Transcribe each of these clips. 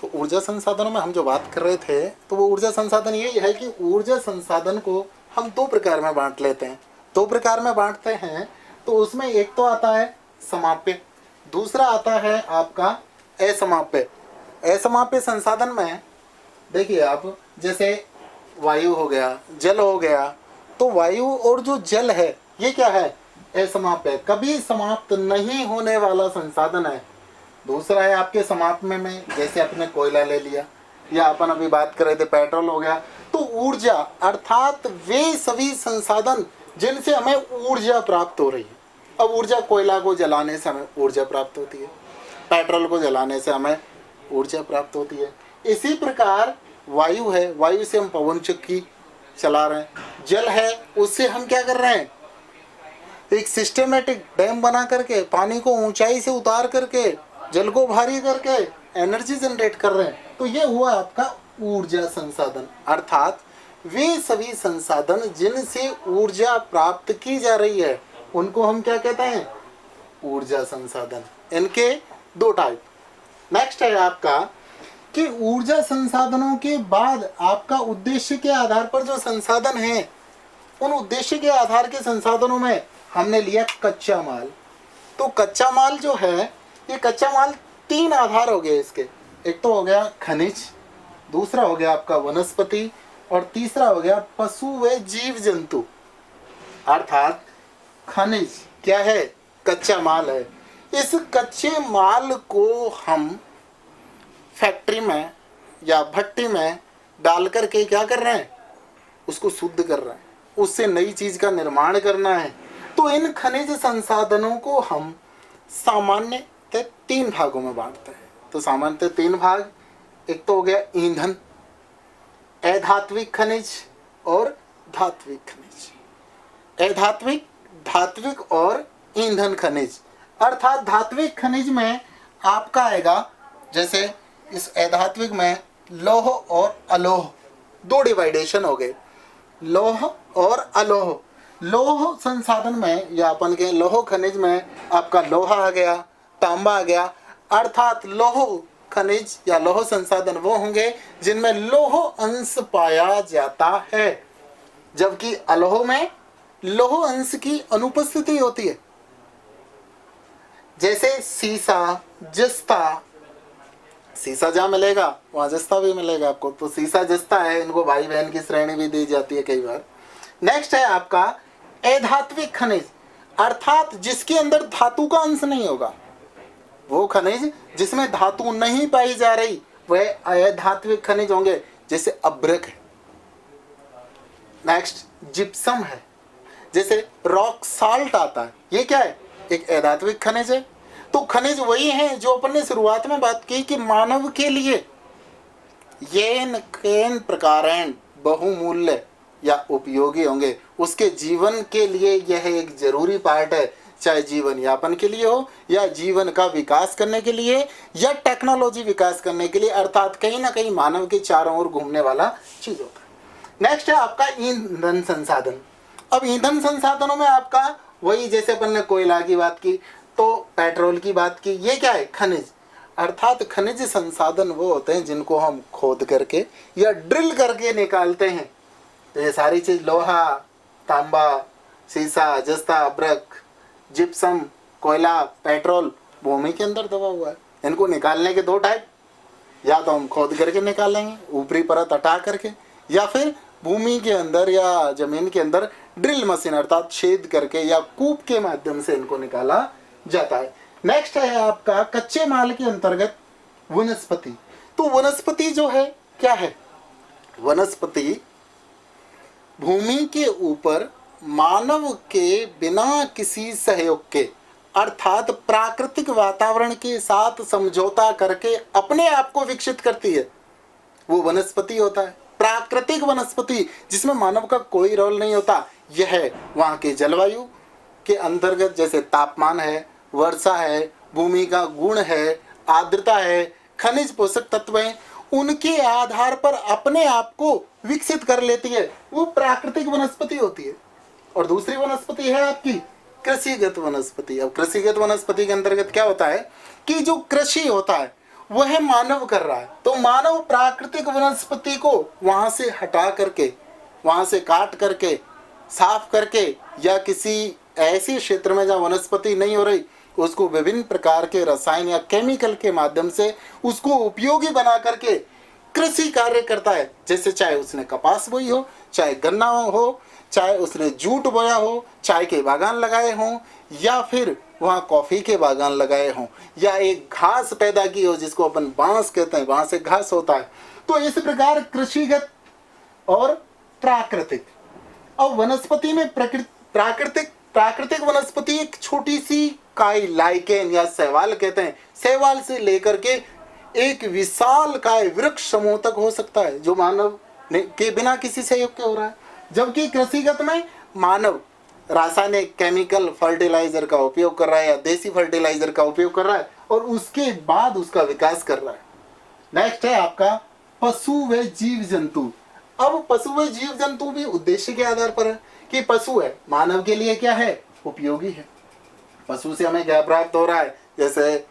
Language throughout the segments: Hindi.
तो ऊर्जा संसाधनों में हम जो बात कर रहे थे, तो वो ऊर्जा संसाधन यही है कि ऊर्जा संसाधन को हम दो प्रकार में बांट लेते हैं। दो प्रकार में बांटते हैं, तो उसमें एक तो आता है समाप्य, दूसरा आता है आपका असमाप्य। असमाप्य संसाधन में देखिए आप, जैसे वायु हो गया, जल हो गया, तो वायु और जो जल है ये क्या है? असमाप्य, कभी समाप्त नहीं होने वाला संसाधन है। दूसरा है आपके समाप्य में, जैसे अपने कोयला ले लिया, या अपन अभी बात कर रहे थे पेट्रोल हो गया। तो ऊर्जा अर्थात वे सभी संसाधन जिनसे हमें ऊर्जा प्राप्त हो रही है। अब ऊर्जा, कोयला को जलाने से हमें ऊर्जा प्राप्त होती है, पेट्रोल को जलाने से हमें ऊर्जा प्राप्त होती है। इसी प्रकार वायु है, वायु से हम पवन चक्की चला रहे हैं। जल है, उससे हम क्या कर रहे हैं? एक सिस्टमेटिक डैम बना करके पानी को ऊंचाई से उतार करके, जल को भारी करके एनर्जी जनरेट कर रहे हैं। तो ये हुआ आपका ऊर्जा संसाधन, अर्थात वे सभी संसाधन जिनसे ऊर्जा प्राप्त की जा रही है उनको हम क्या कहते हैं? ऊर्जा संसाधन। इनके दो टाइप। नेक्स्ट है आपका कि ऊर्जा संसाधनों के बाद आपका उद्देश्य के आधार पर जो संसाधन है, उन उद्देश्य के आधार के संसाधनों में हमने लिया कच्चा माल। तो कच्चा माल जो है, ये कच्चा माल तीन आधार हो गए इसके। एक तो हो गया खनिज, दूसरा हो गया आपका वनस्पति, और तीसरा हो गया पशु व जीव जंतु। अर्थात खनिज क्या है? कच्चा माल है। इस कच्चे माल को हम फैक्ट्री में या भट्टी में डाल करके क्या कर रहे हैं? उसको शुद्ध कर रहे हैं, उससे नई चीज का निर्माण करना है। तो इन खनिज संसाधनों को हम सामान्यतः तीन भागों में बांटते हैं। तो सामान्यतः तीन भाग, एक तो हो गया ईंधन, अधात्विक खनिज और धात्विक खनिज। अधात्विक, धात्विक और ईंधन खनिज। अर्थात धात्विक खनिज में आपका आएगा, जैसे इस अधात्विक में लौह और अलोह दो डिवाइडेशन हो गए, लौह और अलोह। लौह संसाधन में या अपन के लौह खनिज में आपका लोहा आ गया, तांबा आ गया। अर्थात लौह खनिज या लौह संसाधन वो होंगे जिनमें लौह अंश पाया जाता है, जबकि अलोह में लौह अंश की अनुपस्थिति होती है। जैसे सीसा, जस्ता, सीसा जहाँ मिलेगा वहाँ जस्ता भी मिलेगा आपको। तो सीसा जस्ता है, इनको भाई बहन की श्रेणी भी दी जाती है कई बार। नेक्स्ट है आपका अधात्विक खनिज, अर्थात जिसके अंदर धातु का अंश नहीं होगा। वो खनिज जिसमें धातु नहीं पाई जा रही वह अधात्विक खनिज होंगे, जैसे अभ्रक है। नेक्स्ट जिप्सम है, जैसे रॉक साल्ट आता है, ये क्या है? एक अधात्विक खनिज है। तो खनिज वही हैं जो अपन ने शुरुआत में बात की कि मानव के लिए येन केन प्रकारेण बहुमूल्य या उपयोगी होंगे। उसके जीवन के लिए यह एक जरूरी पार्ट है, चाहे जीवन यापन के लिए हो या जीवन का विकास करने के लिए या टेक्नोलॉजी विकास करने के लिए। अर्थात कहीं ना कहीं मानव के चारों ओर घूमने वाला चीज होता है। नेक्स्ट है आपका ईंधन संसाधन। अब ईंधन संसाधनों में आपका वही, जैसे अपन ने कोयला की बात की तो पेट्रोल की बात की, ये क्या है? खनिज। अर्थात खनिज संसाधन वो होते हैं जिनको हम खोद करके या ड्रिल करके निकालते हैं। तो ये सारी चीज लोहा, तांबा, सीसा, जस्ता, अभ्रक, जिप्सम, कोयला, पेट्रोल भूमि के अंदर दबा हुआ है। इनको निकालने के दो टाइप, या तो हम खोद करके निकालेंगे ऊपरी परत हटा करके, या फिर भूमि के अंदर या जमीन के अंदर ड्रिल मशीन अर्थात छेद करके या कूप के माध्यम से इनको निकाला जाता है। नेक्स्ट है आपका कच्चे माल के अंतर्गत वनस्पति। तो वनस्पति जो है क्या है? वनस्पति भूमि के ऊपर मानव के बिना किसी सहयोग के अर्थात प्राकृतिक वातावरण के साथ समझौता करके अपने आप को विकसित करती है, वो वनस्पति होता है। प्राकृतिक वनस्पति जिसमें मानव का कोई रोल नहीं होता, यह है वहाँ के जलवायु के अंतर्गत, जैसे तापमान है, वर्षा है, भूमि का गुण है, आर्द्रता है, खनिज पोषक तत्व हैं, उनके आधार पर अपने आप को विकसित कर लेती है, वो प्राकृतिक वनस्पति होती है। और दूसरी वनस्पति है आपकी कृषिगत वनस्पति। अब कृषिगत वनस्पति के अंतर्गत क्या होता है कि जो कृषि होता है वह मानव कर रहा है। तो मानव प्राकृतिक वनस्पति को वहां से हटा करके, वहां से काट करके, साफ करके, या किसी ऐसे क्षेत्र में जहाँ वनस्पति नहीं हो रही उसको विभिन्न प्रकार के रसायन या केमिकल के माध्यम से उसको उपयोगी बना करके कृषि कार्य करता है। जैसे चाहे उसने कपास बोई हो, चाहे गन्ना हो, चाहे उसने जूट बोया हो, चाय के बागान लगाए हों, या फिर वहाँ कॉफ़ी के बागान लगाए हों, या एक घास पैदा की हो जिसको अपन बांस कहते हैं, बांस एक घास होता है। तो इस प्रकार कृषिगत और प्राकृतिक। और वनस्पति में प्राकृतिक वनस्पति एक छोटी सी काई, लाइकेन या शैवाल कहते हैं, शैवाल से लेकर के एक विशाल काय वृक्ष समूह तक हो सकता है जो मानव के बिना किसी सहयोग के हो रहा है। जबकि कृषिगत में मानव रासायनिक केमिकल फर्टिलाइजर का उपयोग कर रहा है या देसी फर्टिलाइजर का उपयोग कर रहा है और उसके बाद उसका विकास कर रहा है। नेक्स्ट है आपका पशु व जीव जंतु। अब पशु व जीव जंतु भी उद्देश्य के आधार पर है कि पशु है मानव के लिए क्या है, उपयोगी है। पशु से हमें क्या प्राप्त हो रहा है, जैसे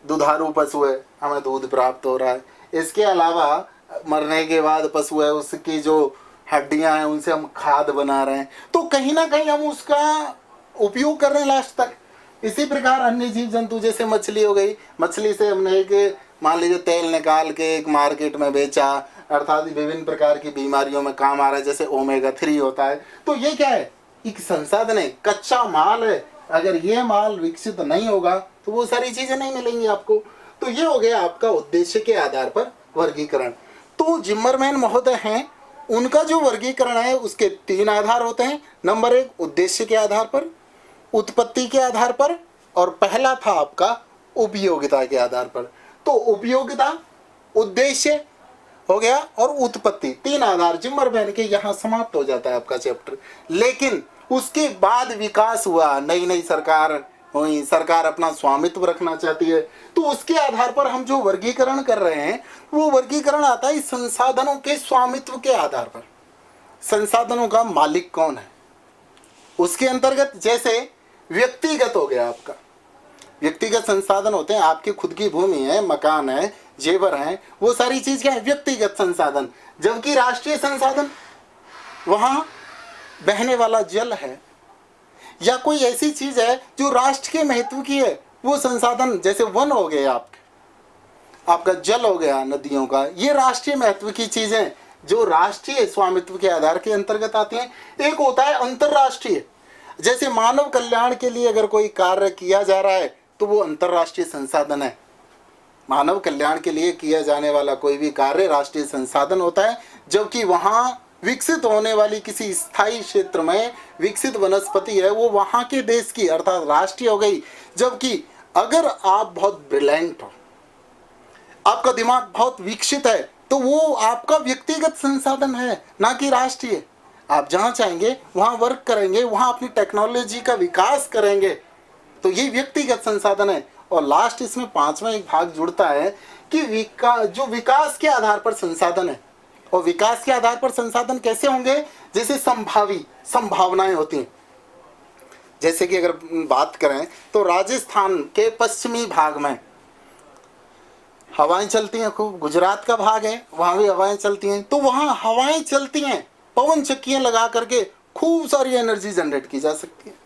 दुधारू पशु है, हमें दूध प्राप्त हो रहा है। इसके अलावा मरने के बाद पशु है, उसकी जो हड्डियां हैं उनसे हम खाद बना रहे हैं, तो कहीं ना कहीं हम उसका उपयोग कर रहे हैं लास्ट तक। इसी प्रकार अन्य जीव जंतु जैसे मछली हो गई, मछली से हमने एक मान लीजिए तेल निकाल के एक मार्केट में बेचा, अर्थात विभिन्न प्रकार की बीमारियों में काम आ रहा है, जैसे ओमेगा 3 होता है। तो ये क्या है, एक संसाधन है, कच्चा माल है। अगर ये माल विकसित नहीं होगा तो वो सारी चीजें नहीं मिलेंगी आपको। तो ये हो गया आपका उद्देश्य के आधार पर वर्गीकरण। तो जिम्मरमैन महोदय हैं, उनका जो वर्गीकरण है उसके 3 आधार होते हैं। नंबर 1 उद्देश्य के आधार पर, उत्पत्ति के आधार पर, और पहला था आपका उपयोगिता के आधार पर। तो उपयोगिता, उद्देश्य हो गया और उत्पत्ति, 3 आधार जिम्मरमैन के यहाँ समाप्त हो जाता है आपका चैप्टर। लेकिन उसके बाद विकास हुआ, नई नई सरकार हुई, सरकार अपना स्वामित्व रखना चाहती है, तो उसके आधार पर हम जो वर्गीकरण कर रहे हैं वो वर्गीकरण आता है संसाधनों के स्वामित्व के आधार पर। संसाधनों का मालिक कौन है उसके अंतर्गत, जैसे व्यक्तिगत हो गया आपका, व्यक्तिगत संसाधन होते हैं, आपकी खुद की भूमि है, मकान है, जेवर है, वो सारी चीज क्या है, व्यक्तिगत संसाधन। जबकि राष्ट्रीय संसाधन, वहां बहने वाला जल है या कोई ऐसी चीज है जो राष्ट्र के महत्व की है, वो संसाधन, जैसे वन हो गए आपका जल हो गया नदियों का, ये राष्ट्रीय महत्व की चीजें जो राष्ट्रीय स्वामित्व के आधार के अंतर्गत आती हैं। एक होता है अंतर्राष्ट्रीय, जैसे मानव कल्याण के लिए अगर कोई कार्य किया जा रहा है तो वो अंतर्राष्ट्रीय संसाधन है। मानव कल्याण के लिए किया जाने वाला कोई भी कार्य राष्ट्रीय संसाधन होता है। जबकि वहाँ विकसित होने वाली किसी स्थायी क्षेत्र में विकसित वनस्पति है, वो वहाँ के देश की अर्थात राष्ट्रीय हो गई। जबकि अगर आप बहुत ब्रिलियंट हो, आपका दिमाग बहुत विकसित है, तो वो आपका व्यक्तिगत संसाधन है, ना कि राष्ट्रीय। आप जहाँ चाहेंगे वहाँ वर्क करेंगे, वहाँ अपनी टेक्नोलॉजी का विकास करेंगे, तो ये व्यक्तिगत संसाधन है। और लास्ट इसमें 5वां एक भाग जुड़ता है कि जो विकास के आधार पर संसाधन है। और विकास के आधार पर संसाधन कैसे होंगे, जैसे संभावनाएं होती हैं। जैसे कि अगर बात करें तो राजस्थान के पश्चिमी भाग में हवाएं चलती हैं खूब, गुजरात का भाग है वहाँ भी हवाएं चलती हैं, तो वहाँ हवाएं चलती हैं, पवन चक्कियाँ लगा करके खूब सारी एनर्जी जनरेट की जा सकती है।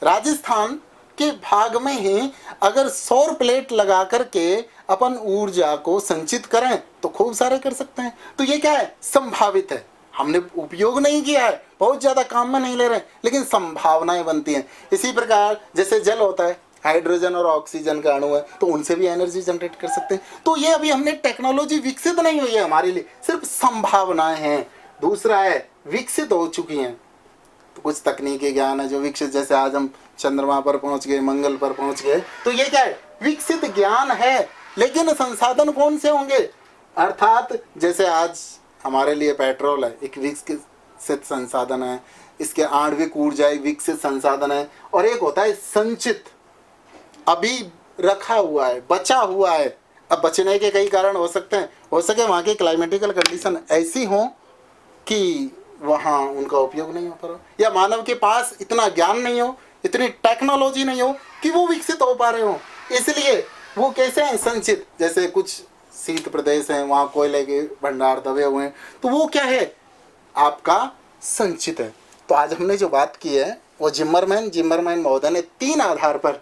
राजस्थान के भाग में ही अगर सौर प्लेट लगा करके अपन ऊर्जा को संचित करें तो खूब सारे कर सकते हैं। तो ये क्या है, संभावित है, हमने उपयोग नहीं किया है, बहुत ज़्यादा काम में नहीं ले रहे, लेकिन संभावनाएं बनती हैं। इसी प्रकार जैसे जल होता है, हाइड्रोजन और ऑक्सीजन का अणु है, तो उनसे भी एनर्जी जनरेट कर सकते हैं। तो ये अभी हमने टेक्नोलॉजी विकसित नहीं हुई है हमारे लिए, सिर्फ संभावनाएं हैं। दूसरा है विकसित हो चुकी हैं, तो कुछ तकनीकी ज्ञान है जो विकसित, जैसे आज हम चंद्रमा पर पहुंच गए, मंगल पर पहुंच गए, तो ये क्या है, विकसित ज्ञान है। लेकिन संसाधन कौन से होंगे, अर्थात जैसे आज हमारे लिए पेट्रोल है, एक विकसित संसाधन है, इसके आणविक ऊर्जा एक विकसित संसाधन है। और एक होता है संचित, अभी रखा हुआ है, बचा हुआ है। अब बचने के कई कारण हो सकते हैं, हो सके वहाँ की क्लाइमेटिकल कंडीशन ऐसी हो कि वहाँ उनका उपयोग नहीं हो पा रहा, या मानव के पास इतना ज्ञान नहीं हो, इतनी टेक्नोलॉजी नहीं हो कि वो विकसित हो पा रहे हो, इसलिए वो कैसे हैं संचित, जैसे कुछ शीत प्रदेश हैं वहाँ कोयले के भंडार दबे हुए हैं, तो वो क्या है आपका संचित है। तो आज हमने जो बात की है वो जिम्मरमैन महोदय ने 3 आधार पर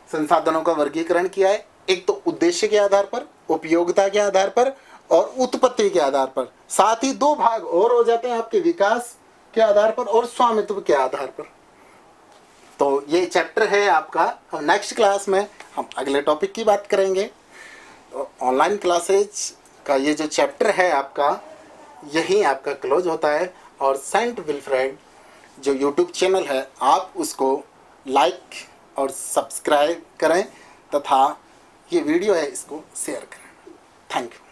संसाधनों का वर्गीकरण किया है। एक तो उद्देश्य के आधार पर, उपयोगिता के आधार पर और उत्पत्ति के आधार पर। साथ ही 2 भाग और हो जाते हैं आपके विकास के आधार पर और स्वामित्व के आधार पर। तो ये चैप्टर है आपका। हम नेक्स्ट क्लास में हम अगले टॉपिक की बात करेंगे। ऑनलाइन क्लासेज का ये जो चैप्टर है आपका, यही आपका क्लोज होता है। और सेंट विल्फ्रेड जो यूट्यूब चैनल है, आप उसको लाइक और सब्सक्राइब करें तथा ये वीडियो है इसको शेयर करें। Thank you.